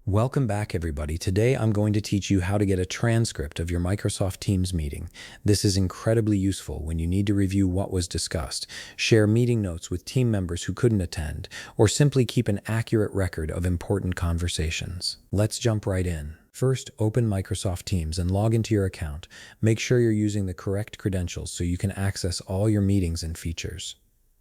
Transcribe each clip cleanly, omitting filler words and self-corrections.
Welcome back, everybody. Today, I'm going to teach you how to get a transcript of your Microsoft Teams meeting. This is incredibly useful when you need to review what was discussed, share meeting notes with team members who couldn't attend, or simply keep an accurate record of important conversations. Let's jump right in. First, open Microsoft Teams and log into your account. Make sure you're using the correct credentials so you can access all your meetings and features.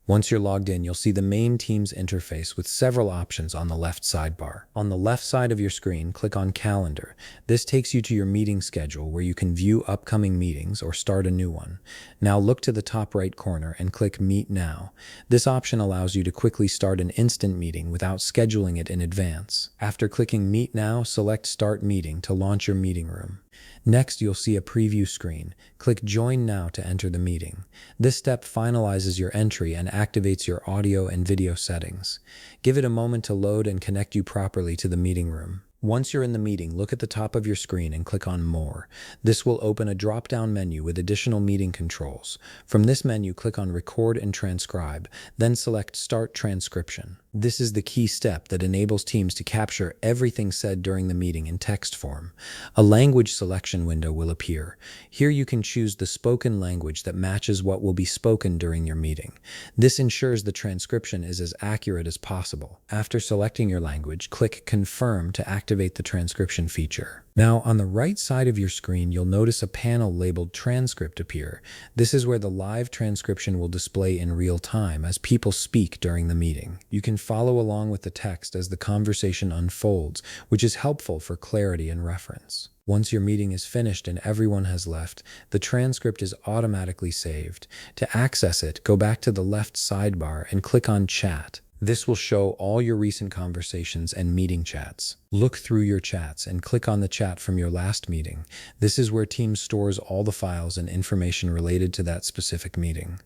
Once you're logged in, you'll see the main Teams interface with several options on the left sidebar. On the left side of your screen, click on Calendar. This takes you to your meeting schedule where you can view upcoming meetings or start a new one. Now look to the top right corner and click Meet Now. This option allows you to quickly start an instant meeting without scheduling it in advance. After clicking Meet Now, select Start Meeting to launch your meeting room. Next, you'll see a preview screen. Click Join Now to enter the meeting. This step finalizes your entry and activates your audio and video settings. Give it a moment to load and connect you properly to the meeting room. Once you're in the meeting, look at the top of your screen and click on More. This will open a drop-down menu with additional meeting controls. From this menu, click on Record and Transcribe, then select Start Transcription. This is the key step that enables Teams to capture everything said during the meeting in text form. A language selection window will appear. Here you can choose the spoken language that matches what will be spoken during your meeting. This ensures the transcription is as accurate as possible. After selecting your language, click Confirm to activate the transcription feature. Now, on the right side of your screen, you'll notice a panel labeled Transcript appear. This is where the live transcription will display in real time as people speak during the meeting. You can follow along with the text as the conversation unfolds, which is helpful for clarity and reference. Once your meeting is finished and everyone has left, the transcript is automatically saved. To access it, go back to the left sidebar and click on Chat. This will show all your recent conversations and meeting chats. Look through your chats and click on the chat from your last meeting. This is where Teams stores all the files and information related to that specific meeting.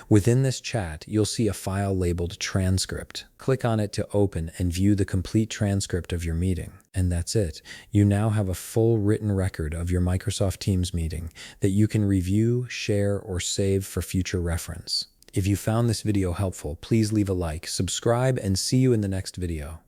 Within this chat, you'll see a file labeled Transcript. Click on it to open and view the complete transcript of your meeting. And that's it. You now have a full written record of your Microsoft Teams meeting that you can review, share, or save for future reference. If you found this video helpful, please leave a like, subscribe, and see you in the next video.